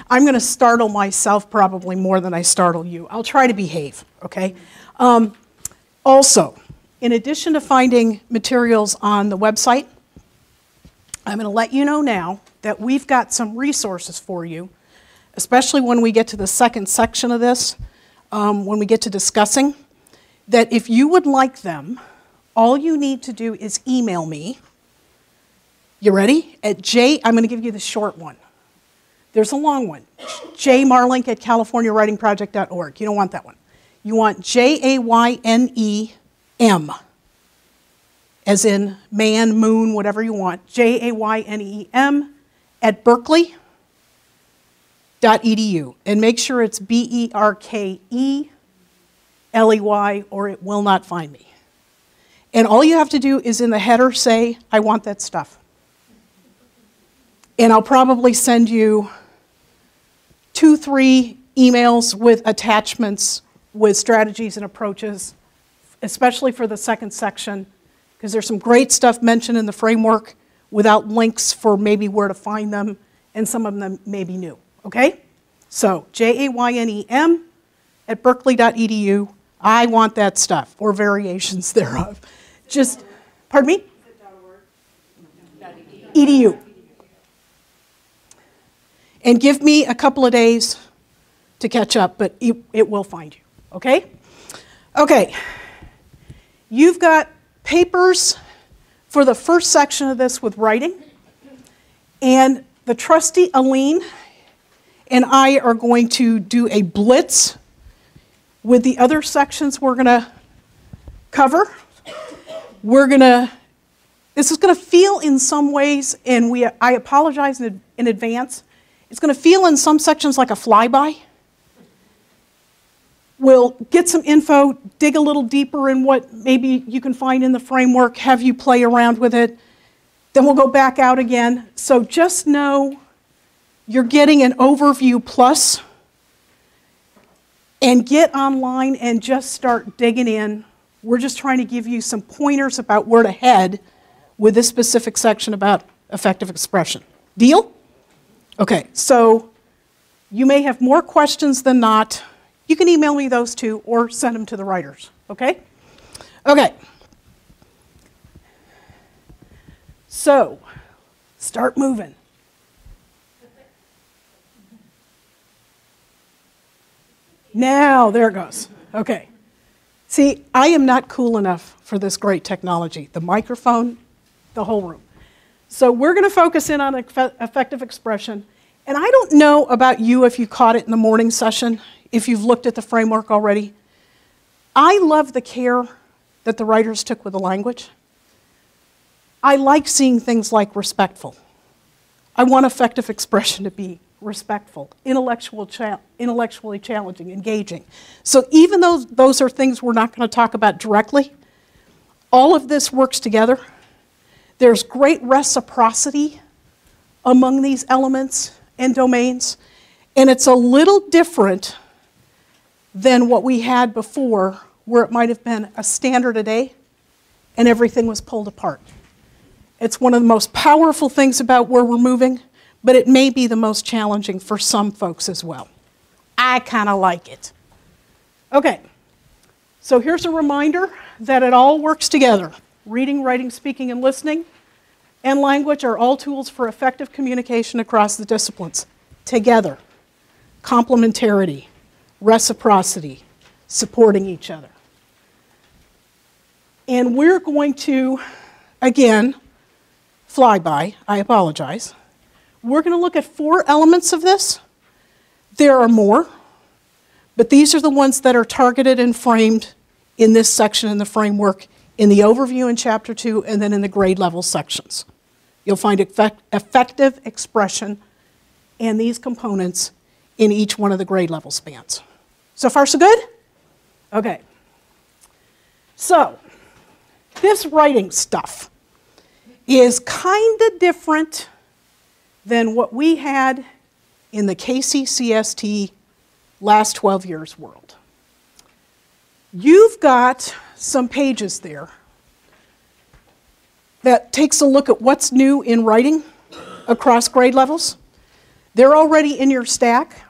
I'm going to startle myself probably more than I startle you. I'll try to behave, okay? Also, in addition to finding materials on the website, I'm going to let you know now that we've got some resources for you, especially when we get to the second section of this, when we get to discussing, that if you would like them, all you need to do is email me. You ready? I'm going to give you the short one. There's a long one, jmarlink@californiawritingproject.org. You don't want that one. You want JAYNEM, as in man, moon, whatever you want, JAYNEM @berkeley.edu. And make sure it's BERKELEY, or it will not find me. And all you have to do is in the header say, I want that stuff. And I'll probably send you 2-3 emails with attachments with strategies and approaches, especially for the second section, because there's some great stuff mentioned in the framework without links for maybe where to find them, and some of them may be new, okay? So, JAYNEM @berkeley.edu, I want that stuff, or variations thereof. Just, pardon me? .edu. And give me a couple of days to catch up, but it will find you, okay? Okay, you've got papers for the first section of this with writing, and the trustee Aline and I are going to do a blitz with the other sections we're going to cover. This is going to feel in some ways, and I apologize in advance, it's going to feel in some sections like a flyby. We'll get some info, dig a little deeper in what maybe you can find in the framework, have you play around with it, then we'll go back out again. So just know you're getting an overview plus, and get online and just start digging in. We're just trying to give you some pointers about where to head with this specific section about effective expression. Deal? Okay, so you may have more questions than not. You can email me those too, or send them to the writers, okay? Okay. So, start moving. Now, there it goes. Okay. See, I am not cool enough for this great technology. The microphone, the whole room. So we're going to focus in on effective expression. And I don't know about you if you caught it in the morning session, if you've looked at the framework already. I love the care that the writers took with the language. I like seeing things like respectful. I want effective expression to be respectful, intellectually challenging, engaging. So even though those are things we're not going to talk about directly, all of this works together. There's great reciprocity among these elements and domains, and it's a little different than what we had before, where it might have been a standard a day and everything was pulled apart. It's one of the most powerful things about where we're moving, but it may be the most challenging for some folks as well. I kind of like it. Okay, so here's a reminder that it all works together. Reading, writing, speaking, and listening, and language are all tools for effective communication across the disciplines. Together, complementarity, reciprocity, supporting each other. And we're going to, again, fly by, I apologize. We're going to look at 4 elements of this. There are more, but these are the ones that are targeted and framed in this section in the framework, in the overview in Chapter 2, and then in the grade level sections. You'll find effective expression and these components in each one of the grade level spans. So far, so good? Okay. So, this writing stuff is kind of different than what we had in the KCCST last 12 years world. You've got some pages there that takes a look at what's new in writing across grade levels. They're already in your stack.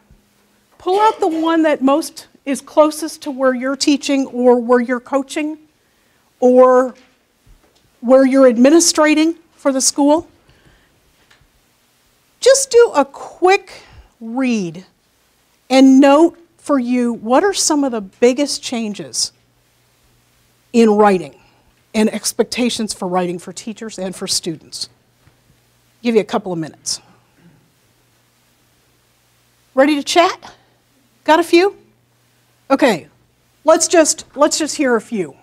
Pull out the one that most is closest to where you're teaching or where you're coaching or where you're administrating for the school. Just do a quick read and note for you what are some of the biggest changes in writing and expectations for writing for teachers and for students. Give you a couple of minutes. Ready to chat? Got a few? Okay, let's just hear a few.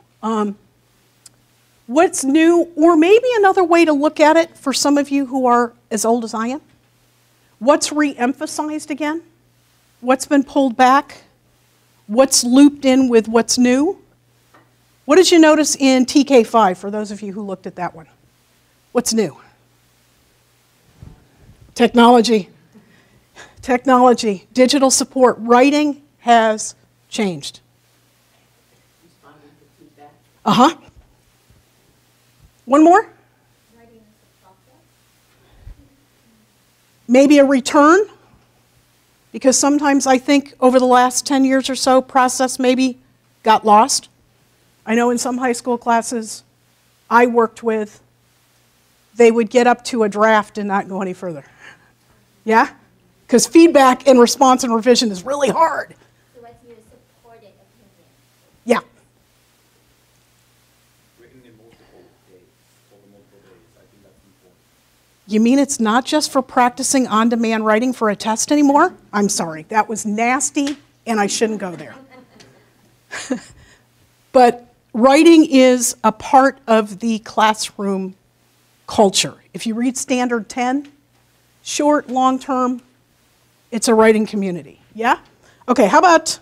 What's new, or maybe another way to look at it for some of you who are as old as I am? What's re-emphasized again? What's been pulled back? What's looped in with what's new? What did you notice in TK5 for those of you who looked at that one? What's new? Technology. Technology, digital support, writing has changed. Responding to feedback. Uh-huh. One more? Writing is a process. Maybe a return, because sometimes I think over the last 10 years or so, process maybe got lost. I know in some high school classes I worked with, they would get up to a draft and not go any further. Yeah? Because feedback and response and revision is really hard. So what's your supported opinion? Yeah. Written in multiple days, over multiple days. I think that's important. You mean it's not just for practicing on-demand writing for a test anymore? I'm sorry, that was nasty and I shouldn't go there. But writing is a part of the classroom culture. If you read Standard 10, short, long-term, it's a writing community. Yeah? Okay, how about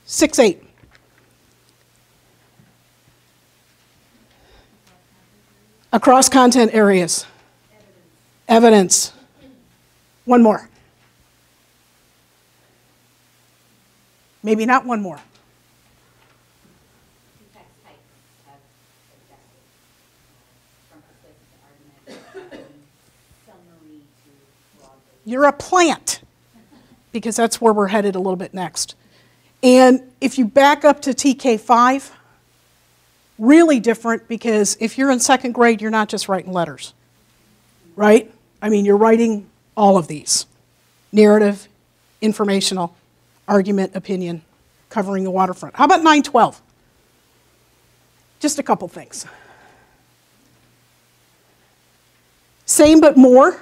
6-8? Across content areas. Evidence. One more. Maybe not one more. Text types have adjusted from persuasive to argument, summary to broadly. You're a plant, because that's where we're headed a little bit next. And if you back up to TK5, really different, because if you're in second grade, you're not just writing letters, right? I mean, you're writing all of these. Narrative, informational, argument, opinion, covering the waterfront. How about 9-12? Just a couple things. Same but more. In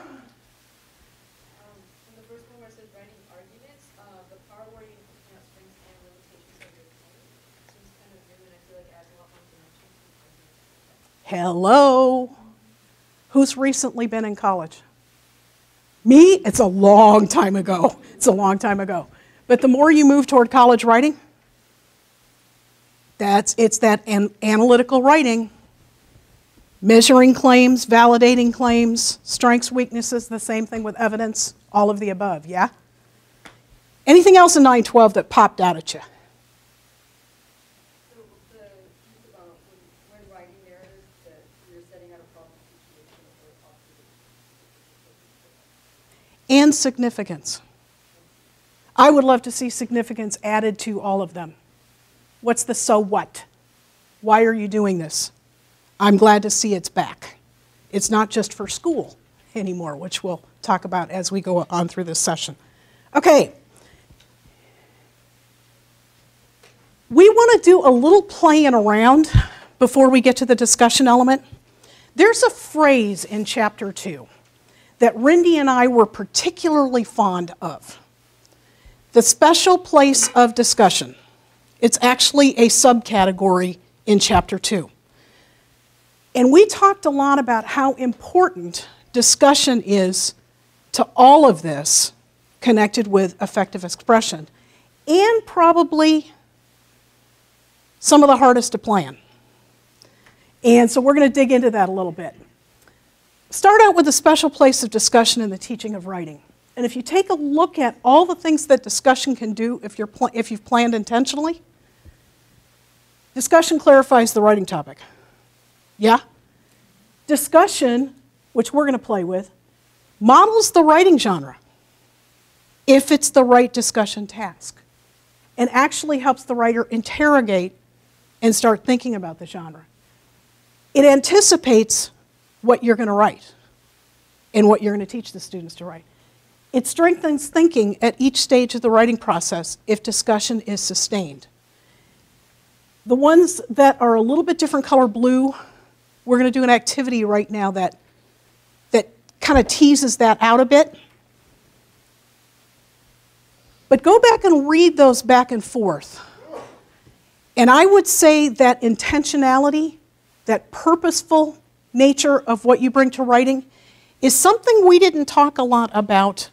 the first one where it says writing arguments, the power where you looking at strengths and limitations of your opponent seems kind of new, and I feel like it adds a lot more dimension to arguments. Hello. Who's recently been in college? Me? It's a long time ago. It's a long time ago. But the more you move toward college writing, it's that analytical writing, measuring claims, validating claims, strengths, weaknesses, the same thing with evidence, all of the above, yeah? Anything else in 9-12 that popped out at you? So the piece about when writing narratives that you're setting out a problem situation or possibly. And significance. I would love to see significance added to all of them. What's the so what? Why are you doing this? I'm glad to see it's back. It's not just for school anymore, which we'll talk about as we go on through this session. Okay. We want to do a little playing around before we get to the discussion element. There's a phrase in chapter 2 that Rindy and I were particularly fond of. The special place of discussion. It's actually a subcategory in chapter 2. And we talked a lot about how important discussion is to all of this connected with effective expression, and probably some of the hardest to plan. And so we're going to dig into that a little bit. Start out with a special place of discussion in the teaching of writing. And if you take a look at all the things that discussion can do if you've planned intentionally, discussion clarifies the writing topic. Yeah? Discussion, which we're going to play with, models the writing genre. if it's the right discussion task, and actually helps the writer interrogate and start thinking about the genre. It anticipates what you're going to write and what you're going to teach the students to write. It strengthens thinking at each stage of the writing process if discussion is sustained. The ones that are a little bit different color blue, we're going to do an activity right now that kind of teases that out a bit. But go back and read those back and forth. And I would say that intentionality, that purposeful nature of what you bring to writing, is something we didn't talk a lot about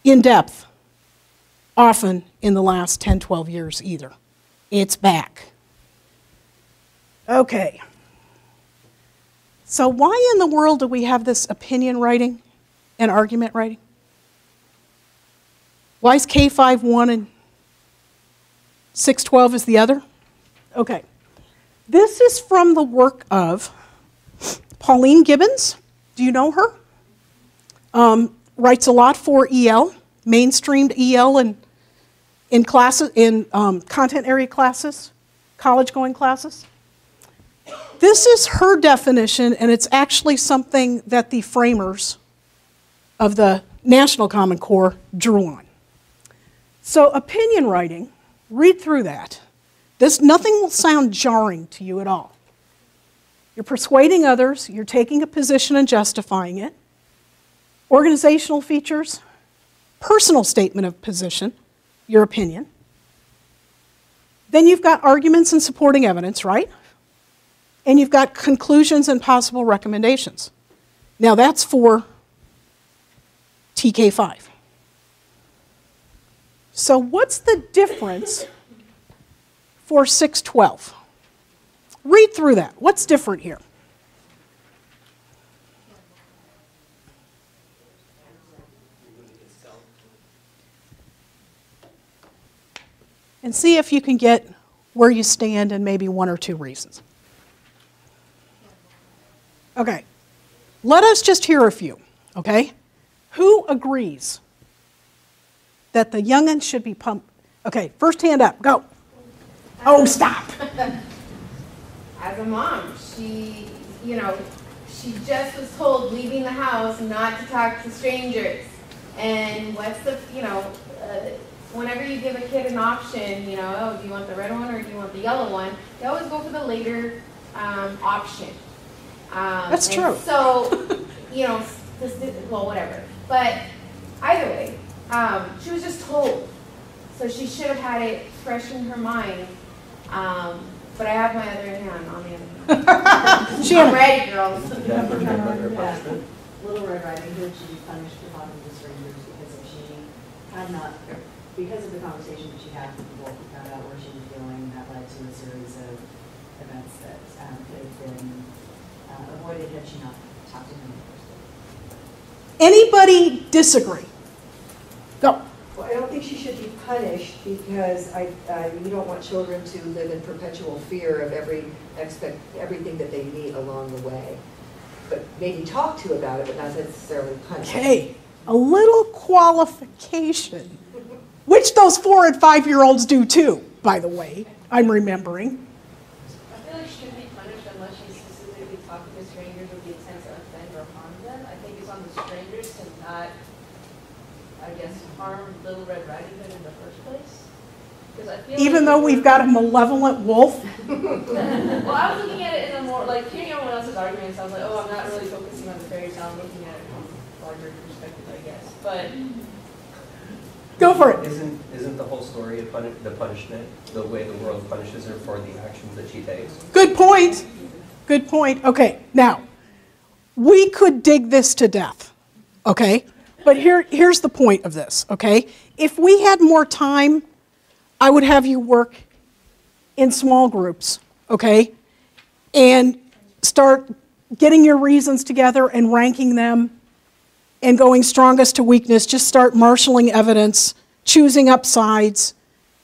in depth often in the last 10, 12 years either. It's back. Okay. So why in the world do we have this opinion writing and argument writing? Why is K5 one and 612 is the other? Okay. This is from the work of Pauline Gibbons. Do you know her? Writes a lot for EL, mainstreamed EL in classes, in content area classes, college-going classes. This is her definition, and it's actually something that the framers of the National Common Core drew on. So opinion writing, read through that. Nothing will sound jarring to you at all. You're persuading others, you're taking a position and justifying it. Organizational features, personal statement of position, your opinion. Then you've got arguments and supporting evidence, right? And you've got conclusions and possible recommendations. Now that's for TK5. So what's the difference for 612? Read through that. What's different here? And see if you can get where you stand and maybe one or two reasons. Okay, let us just hear a few, okay? Who agrees that the young'un should be pumped? Okay, first hand up, go. Oh, stop. As a mom, she just was told leaving the house not to talk to strangers. And what's the, whenever you give a kid an option, oh, do you want the red one or do you want the yellow one? They always go for the later option. That's true. So, well, whatever. But either way, she was just told. So she should have had it fresh in her mind. But I have my other hand on the other hand. I'm ready, girls. Little Red Riding Hood should be punished for talking to strangers because of the conversation that she had with the wolf, we found out where she was going, and that led to a series of events that could have been avoided had she not talked to him in the first place. Anybody disagree? Go. Well, I don't think she should be punished because you don't want children to live in perpetual fear of everything that they meet along the way. But maybe talk to about it, but not necessarily punish. Okay, a little qualification, which those 4 and 5-year-olds do too, by the way, I'm remembering. I feel like she shouldn't be punished unless she's specifically talking to strangers with the intent to offend or harm them. I think it's on the strangers to not, harm Little Red Riding Hood in the first place. Because I feel Even though we've got a malevolent wolf? Well, I was looking at it in a more, hearing everyone else's arguments, I was like, oh, I'm not really focusing on the fairy tale, I'm looking at it from a larger perspective, I guess. But Go for it. Isn't the whole story of the punishment, the way the world punishes her for the actions that she takes? Good point. Good point. Okay, now, we could dig this to death, okay? But here's the point of this, okay? If we had more time, I would have you work in small groups, okay? And start getting your reasons together and ranking them and going strongest to weakness. Just start marshaling evidence, choosing up sides,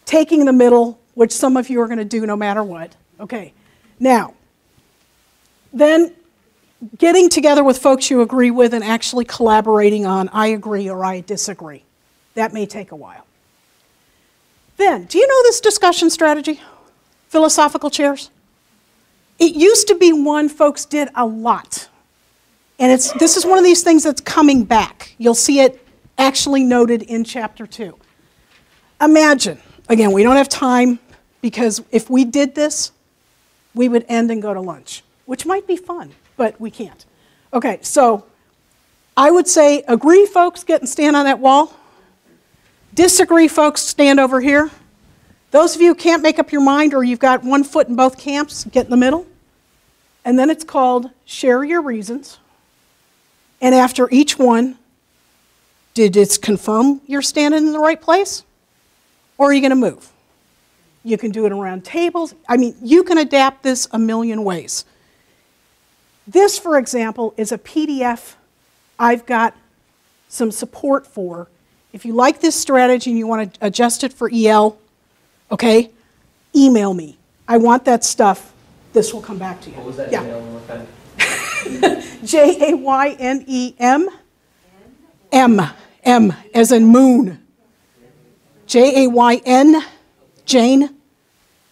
taking the middle, which some of you are going to do no matter what. Okay, now, then getting together with folks you agree with and actually collaborating on I agree or I disagree. That may take a while. Then, do you know this discussion strategy? Philosophical chairs? It used to be one folks did a lot. And this is one of these things that's coming back. You'll see it actually noted in chapter 2. Imagine, again, we don't have time because if we did this, we would end and go to lunch, which might be fun, but we can't. Okay, so I would say agree, folks, get and stand on that wall. Disagree, folks, stand over here. Those of you who can't make up your mind or you've got one foot in both camps, get in the middle. And then it's called share your reasons. And after each one, did it confirm you're standing in the right place? Or are you going to move? You can do it around tables. I mean, you can adapt this a million ways. This, for example, is a PDF I've got some support for. If you like this strategy and you want to adjust it for EL, okay, email me. I want that stuff. This will come back to you. What was that Yeah. email one more time? Jaynem, M as in moon. Jayn, Jane.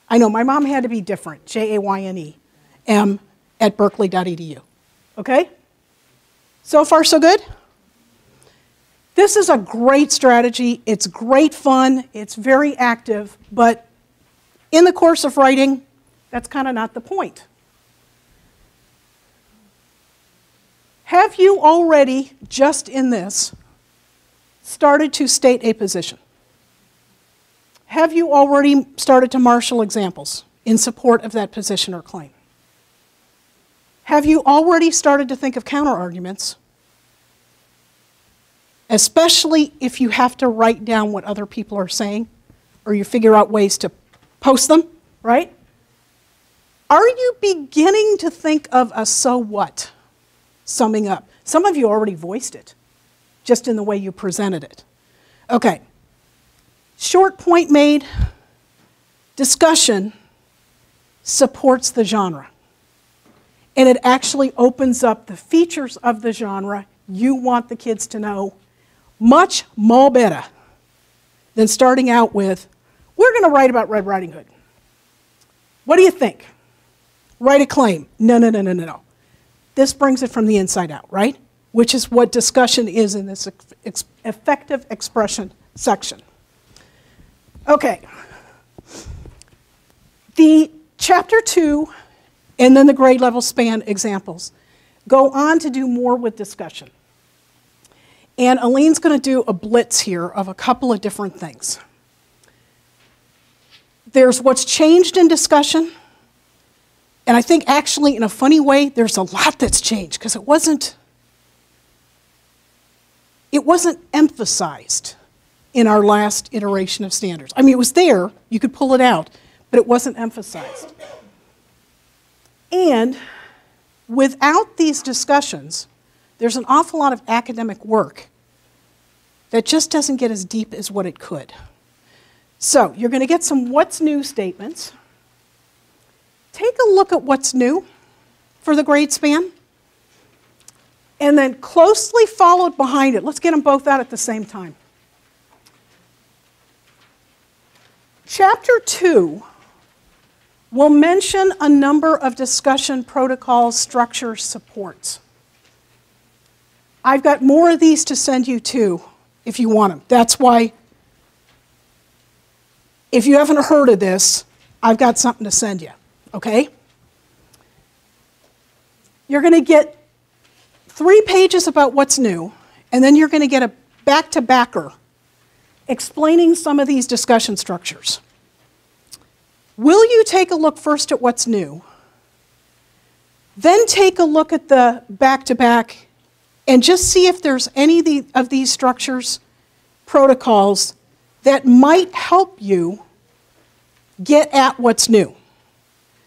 I know, my mom had to be different. Jayne, M at berkeley.edu. Okay? So far, so good? This is a great strategy. It's great fun. It's very active. But in the course of writing, that's kind of not the point. Have you already, just in this, started to state a position? Have you already started to marshal examples in support of that position or claim? Have you already started to think of counterarguments, especially if you have to write down what other people are saying or you figure out ways to post them, right? Are you beginning to think of a so what summing up? Some of you already voiced it, just in the way you presented it. Okay. Short point made, discussion supports the genre. And it actually opens up the features of the genre you want the kids to know much more better than starting out with, we're going to write about Red Riding Hood. What do you think? Write a claim. No. This brings it from the inside out, right? Which is what discussion is in this effective expression section. Okay. The chapter 2 and then the grade level span examples go on to do more with discussion. And Aleen's going to do a blitz here of a couple of different things. There's what's changed in discussion. And I think actually, in a funny way, there's a lot that's changed because it wasn't emphasized in our last iteration of standards. I mean, it was there, you could pull it out, but it wasn't emphasized. And without these discussions, there's an awful lot of academic work that just doesn't get as deep as what it could. So you're going to get some what's new statements. Take a look at what's new for the grade span. And then closely followed behind it, let's get them both out at the same time. Chapter 2 will mention a number of discussion protocols, structures, supports. I've got more of these to send you too, if you want them. That's why, if you haven't heard of this, I've got something to send you, okay? You're going to get 3 pages about what's new, and then you're going to get a back-to-backer explaining some of these discussion structures. Will you take a look first at what's new, then take a look at the back-to-back and just see if there's any of these structures, protocols, that might help you get at what's new,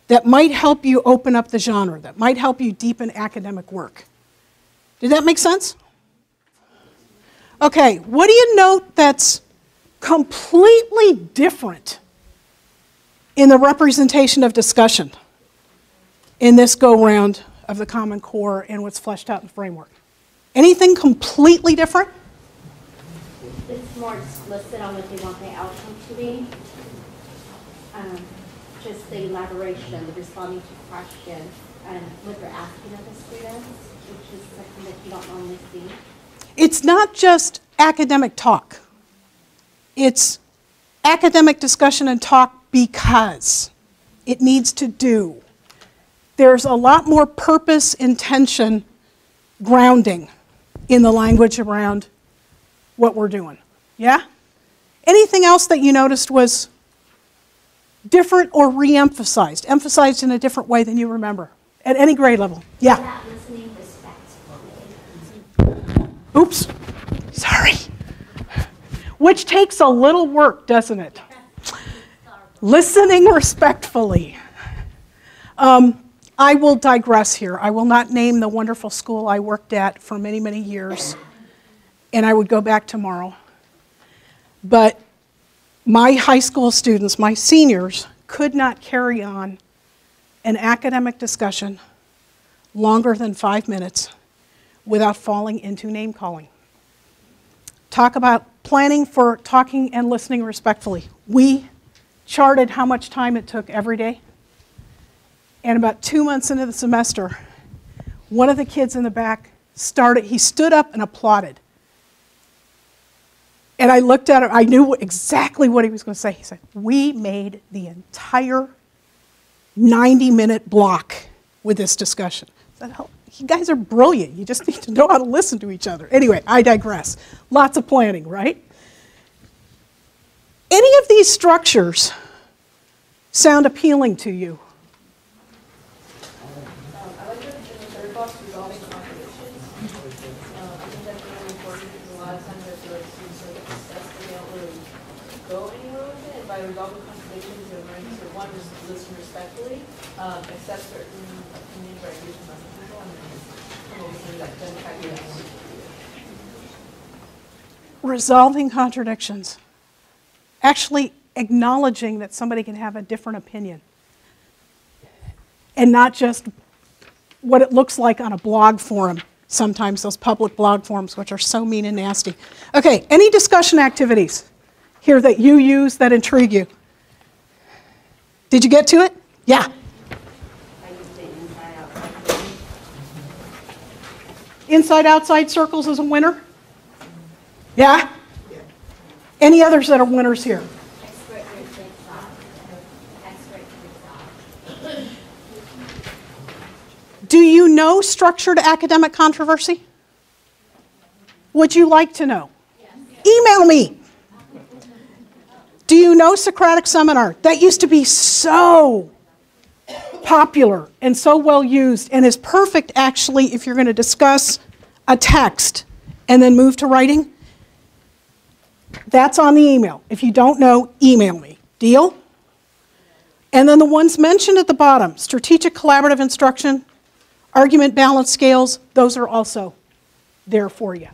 that might help you open up the genre, that might help you deepen academic work. Did that make sense? Okay, what do you note that's completely different in the representation of discussion in this go-round of the Common Core and what's fleshed out in the framework. Anything completely different? It's more explicit on what they want the outcome to be. Just the elaboration, the responding to questions, and what they're asking of the students, which is something that you don't normally see. It's not just academic talk. It's academic discussion and talk because it needs to do. There's a lot more purpose, intention, grounding in the language around what we're doing. Yeah? Anything else that you noticed was different or re-emphasized, emphasized in a different way than you remember at any grade level? Yeah? Not listening respectfully. Oops, sorry. Which takes a little work, doesn't it? Listening respectfully. I will digress here. I will not name the wonderful school I worked at for many, many years, and I would go back tomorrow. But my high school students, my seniors, could not carry on an academic discussion longer than 5 minutes without falling into name calling. Talk about planning for talking and listening respectfully. We charted how much time it took every day. And about 2 months into the semester, one of the kids in the back he stood up and applauded. And I looked at him, I knew exactly what he was going to say. He said, "We made the entire 90-minute block with this discussion." I said, "Oh, you guys are brilliant. You just need to know how to listen to each other." Anyway, I digress. Lots of planning, right? Any of these structures sound appealing to you? I like that in the third box, resolving contradictions. I think that's really important because a lot of times I feel like students are obsessed and they don't really go anywhere with it. And by resolving contradictions, they're learning to, one, just listen respectfully, accept certain opinions or ideas from other people, and then come over to that, then try to do that one. Resolving contradictions. Actually acknowledging that somebody can have a different opinion. And not just what it looks like on a blog forum, sometimes those public blog forums, which are so mean and nasty. Okay, any discussion activities here that you use that intrigue you? Did you get to it? Yeah. I would say inside-outside. Inside-outside circles is a winner? Yeah? Any others that are winners here? Expert resolve. Expert resolve. Do you know structured academic controversy? Would you like to know? Email me. Do you know Socratic Seminar? That used to be so popular and so well used and is perfect actually if you're going to discuss a text and then move to writing. That's on the email. If you don't know, email me. Deal? And then the ones mentioned at the bottom, strategic collaborative instruction, argument balance scales, those are also there for you.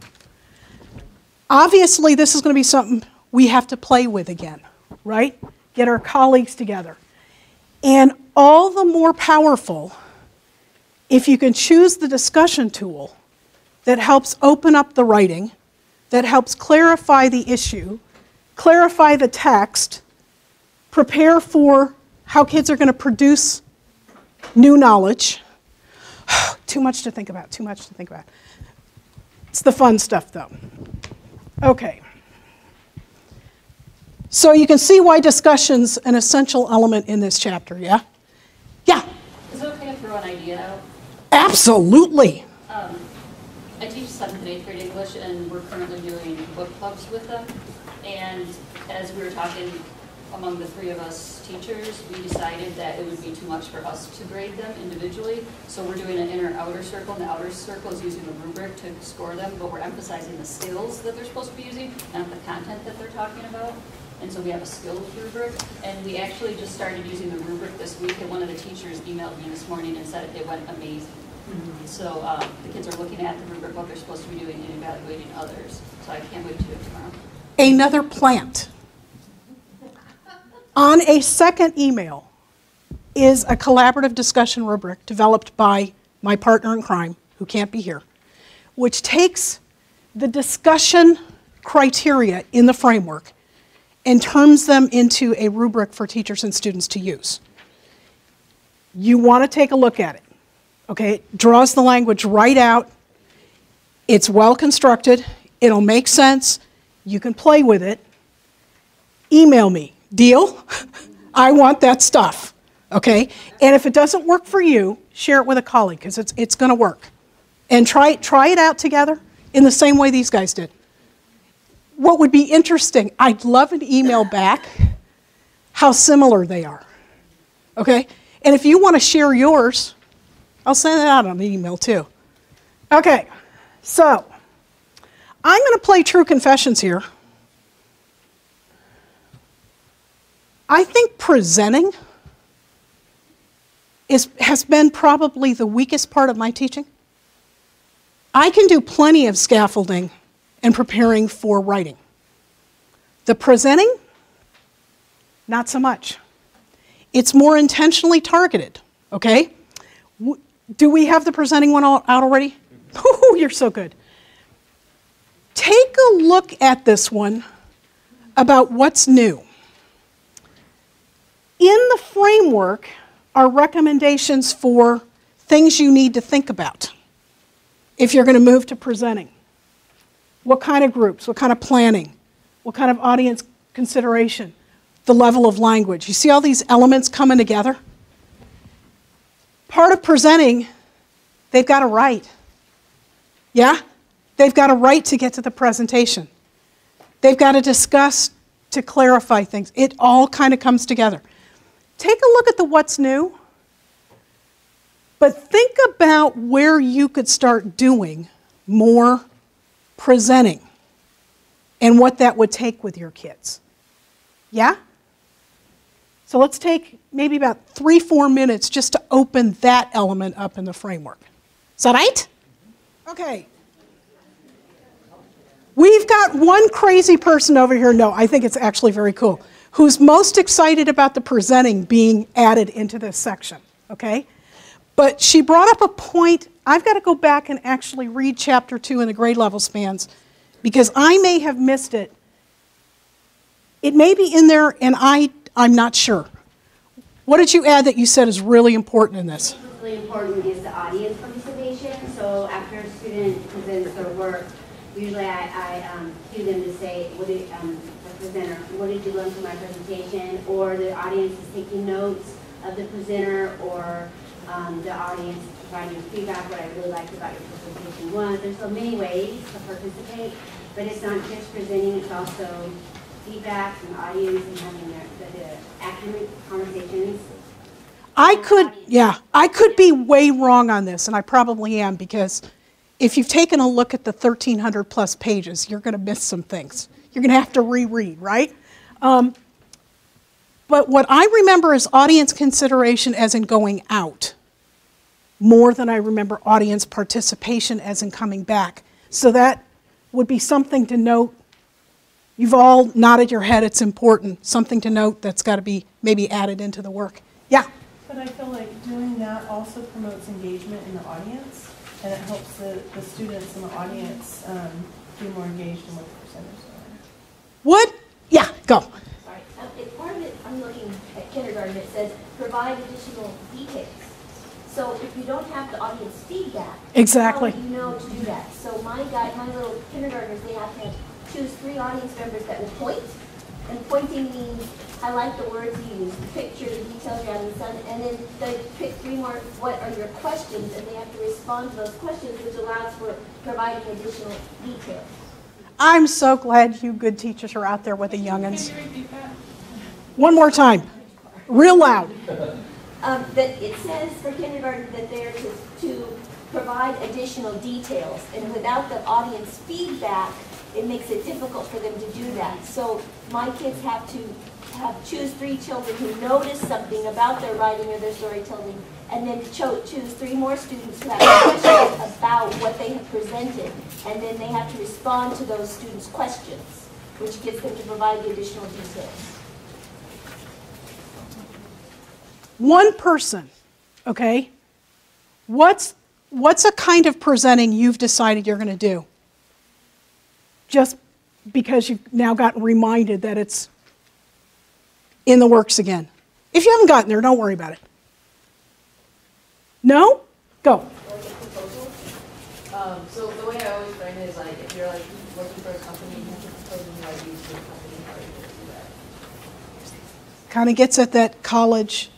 Obviously, this is going to be something we have to play with again, right? Get our colleagues together. And all the more powerful if you can choose the discussion tool that helps open up the writing, that helps clarify the issue, clarify the text, prepare for how kids are going to produce new knowledge. Too much to think about, too much to think about. It's the fun stuff, though. Okay. So you can see why discussion's an essential element in this chapter, yeah? Yeah? Is it okay to throw an idea out? Absolutely. I teach 7th and 8th grade English, and we're currently doing book clubs with them. And as we were talking among the three of us teachers, we decided that it would be too much for us to grade them individually. So we're doing an inner-outer circle, and the outer circle is using the rubric to score them, but we're emphasizing the skills that they're supposed to be using, not the content that they're talking about. And so we have a skills rubric, and we actually just started using the rubric this week, and one of the teachers emailed me this morning and said it went amazing. So the kids are looking at the rubric, what they're supposed to be doing, and evaluating others. So I can't wait to do it tomorrow. Another plant. On a second email is a collaborative discussion rubric developed by my partner in crime, who can't be here, which takes the discussion criteria in the framework and turns them into a rubric for teachers and students to use. You want to take a look at it, okay? It draws the language right out. It's well constructed. It'll make sense. You can play with it. Email me. Deal? I want that stuff, okay? And if it doesn't work for you, share it with a colleague, because it's going to work. And try it out together in the same way these guys did. What would be interesting, I'd love an email back how similar they are, okay? And if you want to share yours, I'll send it out on an email too. Okay, so I'm going to play true confessions here. I think presenting has been probably the weakest part of my teaching. I can do plenty of scaffolding and preparing for writing. The presenting, not so much. It's more intentionally targeted, okay? Do we have the presenting one out already? Oh, you're so good. Take a look at this one about what's new. In the framework are recommendations for things you need to think about if you're going to move to presenting. What kind of groups, what kind of planning, what kind of audience consideration, the level of language. You see all these elements coming together? Part of presenting, they've got to write. Yeah? They've got to write to get to the presentation. They've got to discuss to clarify things. It all kind of comes together. Take a look at the what's new, but think about where you could start doing more presenting and what that would take with your kids. Yeah? So let's take maybe about 3-4 minutes just to open that element up in the framework. Is that right? Okay. We've got one crazy person over here, no, I think it's actually very cool, who's most excited about the presenting being added into this section, okay? But she brought up a point. I've got to go back and actually read chapter 2 in the grade level spans because I may have missed it. It may be in there and I'm not sure. What did you add that you said is really important in this? What's really important is the audience participation. So after a student presents their work, usually I cue them to say, the presenter, what did you learn from my presentation? Or the audience is taking notes of the presenter, or the audience providing feedback, what I really liked about your presentation was. There's so many ways to participate, but it's not just presenting, it's also feedback from the audience and having the accurate conversations. I could be way wrong on this, and I probably am, because if you've taken a look at the 1,300 plus pages, you're going to miss some things. You're going to have to reread, right? But what I remember is audience consideration as in going out, more than I remember audience participation as in coming back. So that would be something to note. You've all nodded your head, it's important. Something to note that's got to be maybe added into the work. Yeah? But I feel like doing that also promotes engagement in the audience, and it helps the students in the audience be more engaged in what the presenters are. What? Yeah, go. Sorry. Part of it, I'm looking at kindergarten, it says provide additional details. So if you don't have the audience feedback, Exactly. how do you know to do that? So my little kindergartners, they have to choose 3 audience members that will point. And pointing means highlight the words you use, picture the details you're having done, and then they pick 3 more, what are your questions, and they have to respond to those questions, which allows for providing additional details. I'm so glad you good teachers are out there with the youngins. One more time, real loud. That it says for kindergarten that they're to provide additional details, and without the audience feedback, it makes it difficult for them to do that. So my kids have to choose 3 children who notice something about their writing or their storytelling, and then choose 3 more students who have questions about what they have presented, and then they have to respond to those students' questions, which gets them to provide the additional details. One person, okay? What's what's a kind of presenting you've decided you're going to do? Just because you've now gotten reminded that it's in the works again. If you haven't gotten there, don't worry about it. No? Go. Like a proposal. So the way I always frame it is like if you're like working for a company, you have to propose a new idea to the company. How are you going to do that? Kind of gets at that college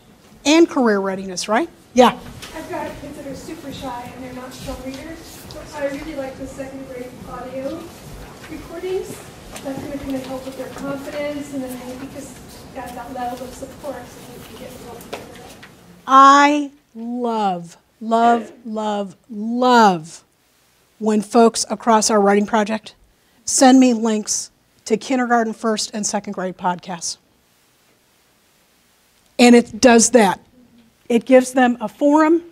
and career readiness, right? Yeah. I've got kids that are super shy and they're not strong readers. So I really like the second grade audio recordings. That's going to kind of help with their confidence and then maybe just got that level of support so they can get well together. I love when folks across our writing project send me links to kindergarten, first, and second grade podcasts. And it does that. It gives them a forum.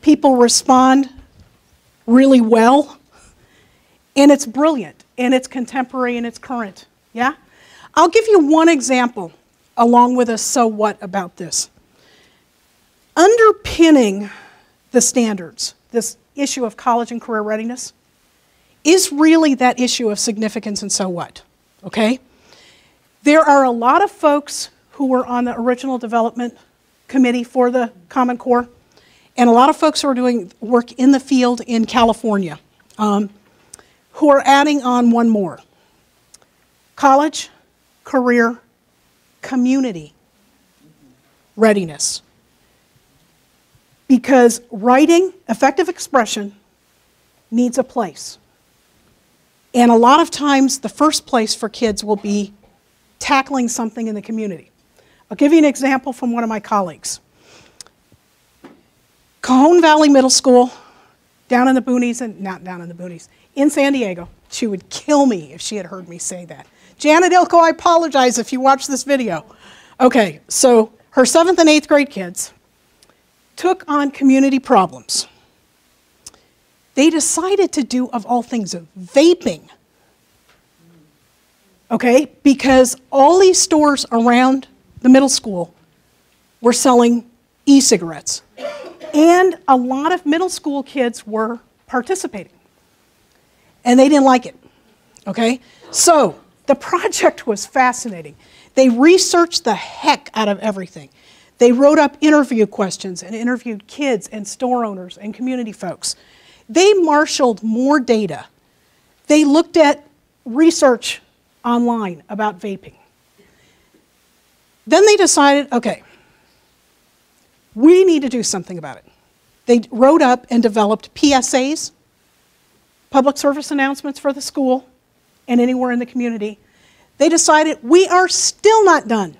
People respond really well. And it's brilliant. And it's contemporary and it's current. Yeah? I'll give you one example along with a so what about this. Underpinning the standards, this issue of college and career readiness, is really that issue of significance and so what, okay? There are a lot of folks who were on the original development committee for the Common Core, and a lot of folks who are doing work in the field in California, who are adding on one more. College, career, community readiness. Because writing, effective expression, needs a place. And a lot of times, the first place for kids will be tackling something in the community. I'll give you an example from one of my colleagues. Cajon Valley Middle School, down in the boonies, and not down in the boonies, in San Diego. She would kill me if she had heard me say that. Janet Ilko, I apologize if you watch this video. Okay, so her 7th and 8th grade kids took on community problems. They decided to do, of all things, vaping. Okay, because all these stores around the middle school were selling e-cigarettes. And a lot of middle school kids were participating. And they didn't like it. Okay? So, the project was fascinating. They researched the heck out of everything. They wrote up interview questions and interviewed kids and store owners and community folks. They marshaled more data. They looked at research online about vaping. Then they decided, okay, we need to do something about it. They wrote up and developed PSAs, public service announcements for the school and anywhere in the community. They decided we are still not done.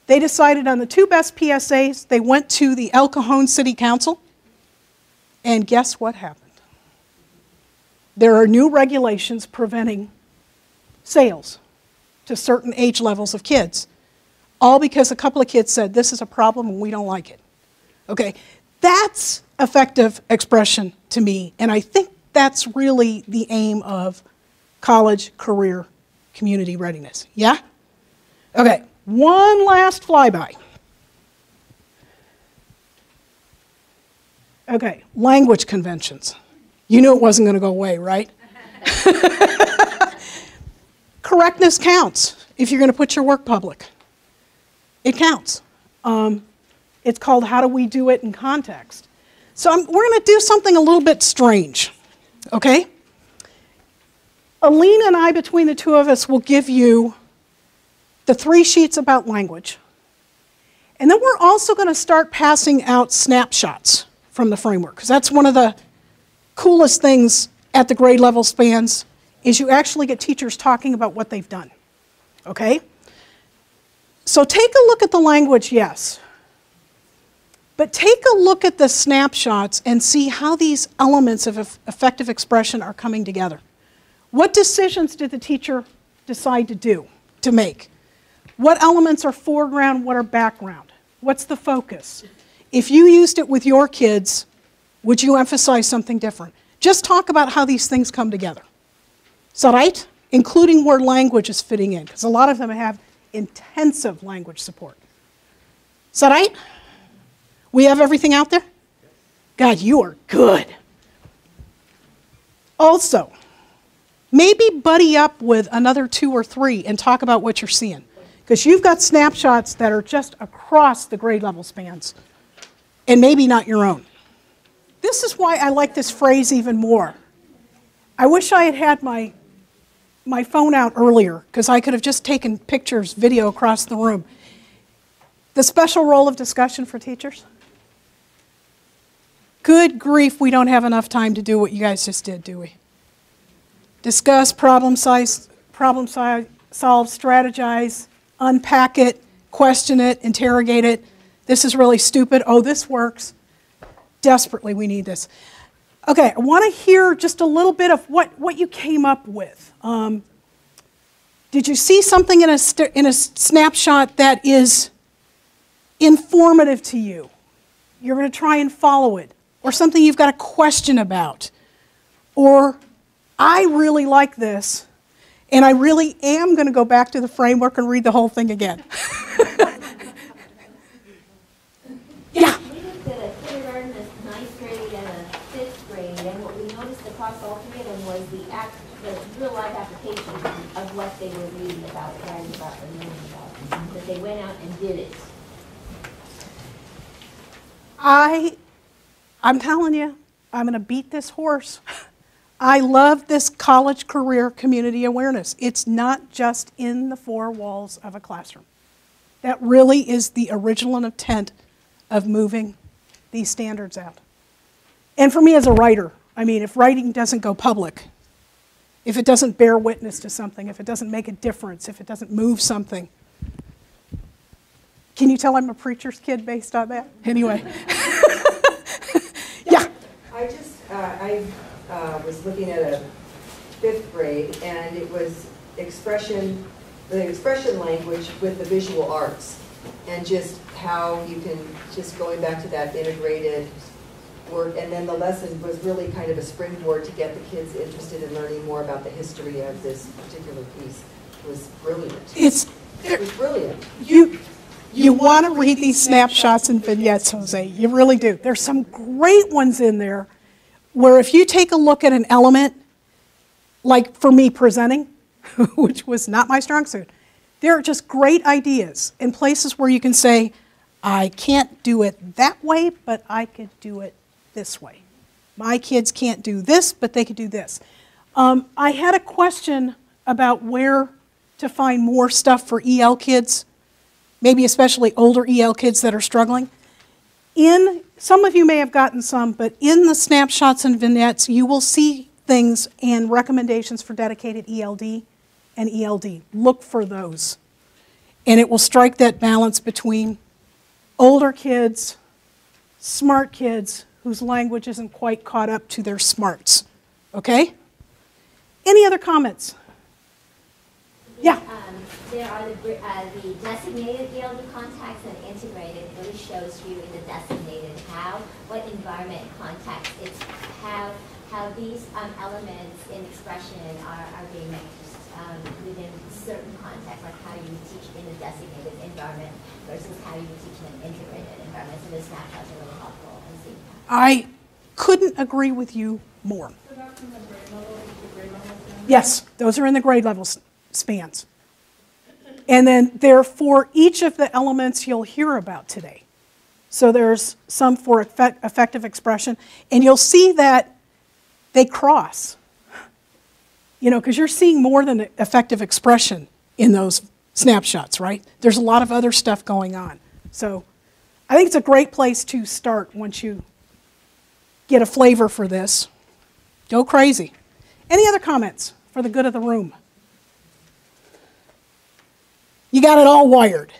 They decided on the 2 best PSAs. They went to the El Cajon City Council, and guess what happened? There are new regulations preventing sales to certain age levels of kids, all because a couple of kids said, this is a problem and we don't like it. Okay, that's effective expression to me, and I think that's really the aim of college, career, community readiness. Yeah? Okay. One last flyby. Okay, language conventions. You knew it wasn't going to go away, right? Correctness counts if you're going to put your work public. It counts. It's called How Do We Do It in Context. So we're going to do something a little bit strange, okay? Alina and I, between the two of us, will give you the 3 sheets about language. And then we're also going to start passing out snapshots from the framework, because that's one of the coolest things at the grade level spans, is you actually get teachers talking about what they've done, okay? So take a look at the language, yes. But take a look at the snapshots and see how these elements of effective expression are coming together. What decisions did the teacher decide to make? What elements are foreground, what are background? What's the focus? If you used it with your kids, would you emphasize something different? Just talk about how these things come together. Is that right? Including where language is fitting in, because a lot of them have intensive language support. Is that right? We have everything out there? God, you are good. Also, maybe buddy up with another 2 or 3 and talk about what you're seeing. Because you've got snapshots that are just across the grade level spans, and maybe not your own. This is why I like this phrase even more. I wish I had had my phone out earlier, because I could have just taken pictures, video across the room. The special role of discussion for teachers. Good grief, we don't have enough time to do what you guys just did, do we? Discuss, problem solve, strategize, unpack it, question it, interrogate it. This is really stupid. Oh, this works. Desperately, we need this. Okay, I want to hear just a little bit of what you came up with. Did you see something in a snapshot that is informative to you? You're going to try and follow it. Or something you've got a question about. Or, I really like this, and I really am going to go back to the framework and read the whole thing again. Yeah? We looked at a kindergarten, a ninth grade, and a fifth grade, and what we noticed across all 3 of them was the real life application of what they were reading about, writing about, and learning about. That they went out and did it. I'm telling you, I'm going to beat this horse. I love this college career community awareness. It's not just in the 4 walls of a classroom. That really is the original intent of moving these standards out. And for me as a writer, I mean, if writing doesn't go public, if it doesn't bear witness to something, if it doesn't make a difference, if it doesn't move something, can you tell I'm a preacher's kid based on that? Anyway. Yeah. I was looking at a 5th grade, and it was the expression language with the visual arts, and just how you can, just going back to that integrated work, and then the lesson was really kind of a springboard to get the kids interested in learning more about the history of this particular piece. It was brilliant. It was brilliant. You want to read these snapshots and vignettes, Jose. You really do. There's some great ones in there where if you take a look at an element, like for me presenting, which was not my strong suit, there are just great ideas in places where you can say, I can't do it that way, but I could do it this way. My kids can't do this, but they could do this. I had a question about where to find more stuff for EL kids, maybe especially older EL kids that are struggling. Some of you may have gotten some, but in the snapshots and vignettes, you will see things and recommendations for dedicated ELD and ELD. Look for those. And it will strike that balance between older kids, smart kids, whose language isn't quite caught up to their smarts. Okay? Any other comments? Yeah. There are the designated ELD contacts and integrated. It really shows you in the designated what environment and context, it's how these elements in expression are being used within certain contexts, like how you teach in a designated environment versus how you teach in an integrated environment. So the snapshots are really helpful in seeing that. I couldn't agree with you more. So that's in the grade level, the grade level spans? Yes, those are in the grade level spans. And then they're for each of the elements you'll hear about today. So there's some for effective expression, and you'll see that they cross. You know, because you're seeing more than effective expression in those snapshots, right? There's a lot of other stuff going on. So I think it's a great place to start once you get a flavor for this. Go crazy. Any other comments for the good of the room? You got it all wired.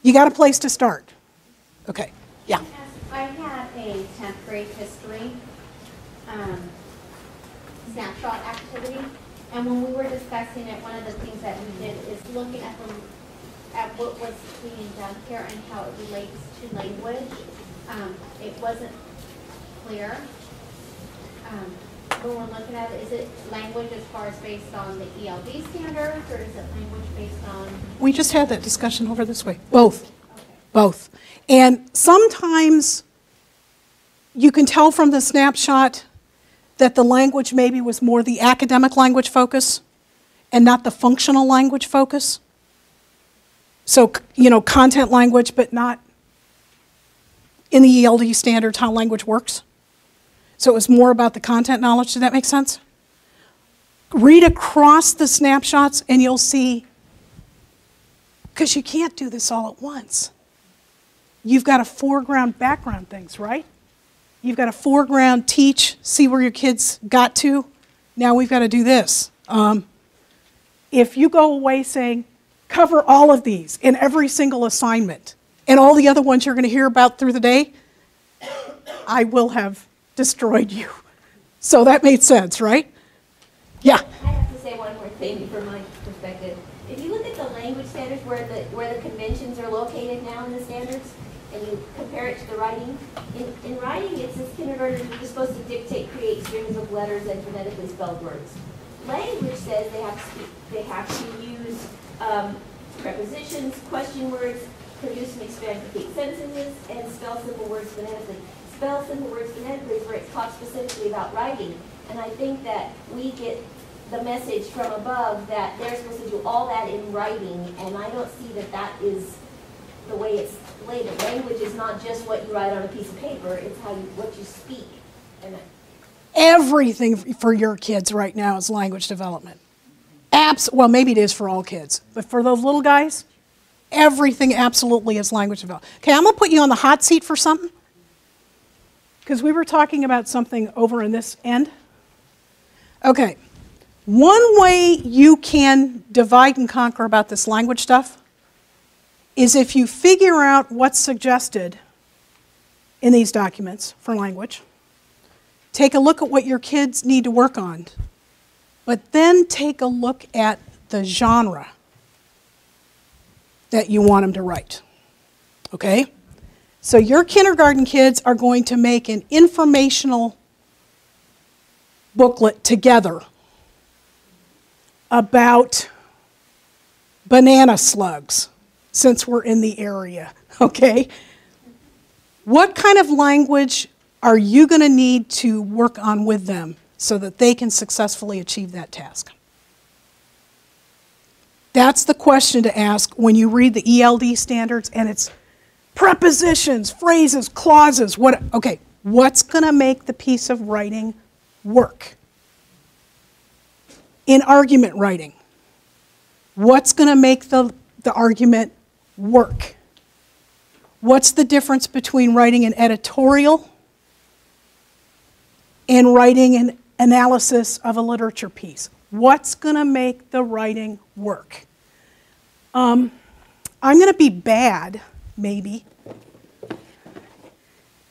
You got a place to start. Okay, yeah. I had a 10th grade history snapshot activity, and when we were discussing it, one of the things that we did is looking at what was being done here and how it relates to language. It wasn't clear. When we're looking at it, is it language as far as based on the ELD standards, or is it language based on? We just had that discussion over this way. Both. Okay. Both. And sometimes you can tell from the snapshot that the language maybe was more the academic language focus and not the functional language focus. So, you know, content language, but not in the ELD standards how language works. So it was more about the content knowledge. Does that make sense? Read across the snapshots and you'll see, because you can't do this all at once. You've got to foreground, background things, right? You've got to foreground, teach, see where your kids got to. Now we've got to do this. If you go away saying, cover all of these in every single assignment, and all the other ones you're going to hear about through the day, I will have destroyed you. So that made sense, right? Yeah? I have to say one more thing from my perspective. If you look at the language standards where the conventions are located now in the standards, and you compare it to the writing, in writing it says kindergartners are just supposed to dictate, create strings of letters and phonetically spelled words. Language says they have to use prepositions, question words, produce and expand complete sentences, and spell simple words phonetically. Spell simple words phonetically is where it's taught specifically about writing. And I think that we get the message from above that they're supposed to do all that in writing, and I don't see that that is the way it's labeled. Language is not just what you write on a piece of paper, it's what you speak. And everything for your kids right now is language development. Well, maybe it is for all kids, but for those little guys, everything absolutely is language development. Okay, I'm going to put you on the hot seat for something, because we were talking about something over in this end. Okay, one way you can divide and conquer about this language stuff is if you figure out what's suggested in these documents for language, take a look at what your kids need to work on, but then take a look at the genre that you want them to write, okay? So your kindergarten kids are going to make an informational booklet together about banana slugs, since we're in the area, okay? What kind of language are you going to need to work on with them so that they can successfully achieve that task? That's the question to ask when you read the ELD standards and it's prepositions, phrases, clauses. Okay, what's going to make the piece of writing work? In argument writing, what's going to make the argument work? What's the difference between writing an editorial and writing an analysis of a literature piece? What's going to make the writing work? I'm going to be bad, maybe,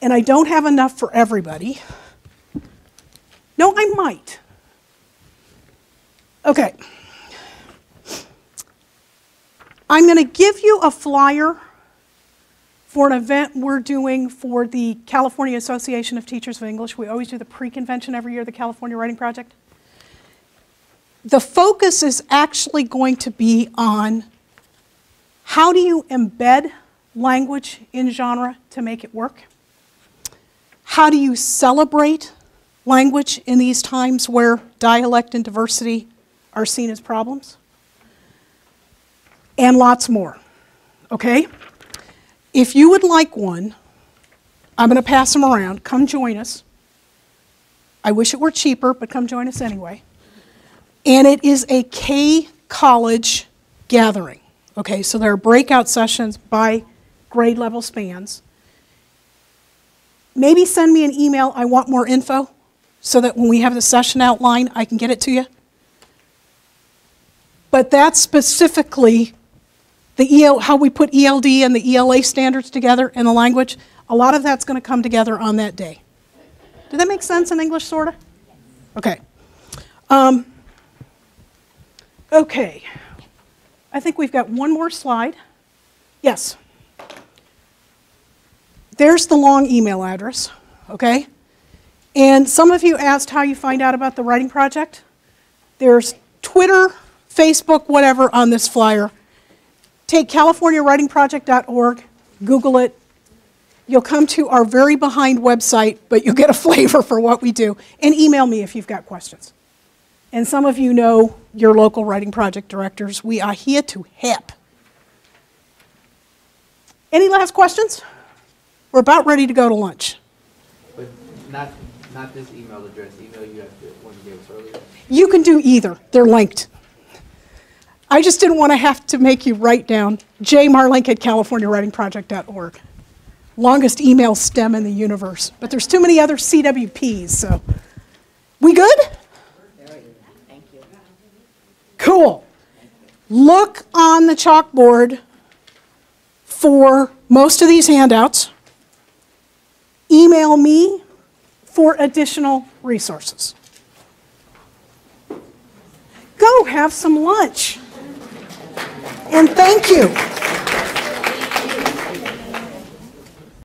and I don't have enough for everybody. No, I might. Okay. I'm going to give you a flyer for an event we're doing for the California Association of Teachers of English. We always do the pre-convention every year, the California Writing Project. The focus is actually going to be on how do you embed language in genre to make it work? How do you celebrate language in these times where dialect and diversity are seen as problems? And lots more, okay? If you would like one, I'm going to pass them around. Come join us. I wish it were cheaper, but come join us anyway. And it is a K-College gathering, okay? So there are breakout sessions by grade level spans. Maybe send me an email, I want more info, so that when we have the session outline, I can get it to you. But that's specifically how we put ELD and the ELA standards together in the language. A lot of that's going to come together on that day. Did that make sense in English, sort of? Okay. Okay. I think we've got one more slide. Yes. There's the long email address, okay? And some of you asked how you find out about the writing project. There's Twitter, Facebook, whatever on this flyer. Take CaliforniaWritingProject.org, Google it, You'll come to our very behind website, but you'll get a flavor for what we do. And email me if you've got questions. And some of you know your local writing project directors. We are here to help. Any last questions? We're about ready to go to lunch. But not this email address, email you have the one you gave us earlier. You can do either. They're linked. I just didn't want to have to make you write down jmarlink@californiawritingproject.org. Longest email stem in the universe. But there's too many other CWPs, so. We good? Thank you. Cool. Look on the chalkboard for most of these handouts. Email me for additional resources. Go have some lunch. And thank you.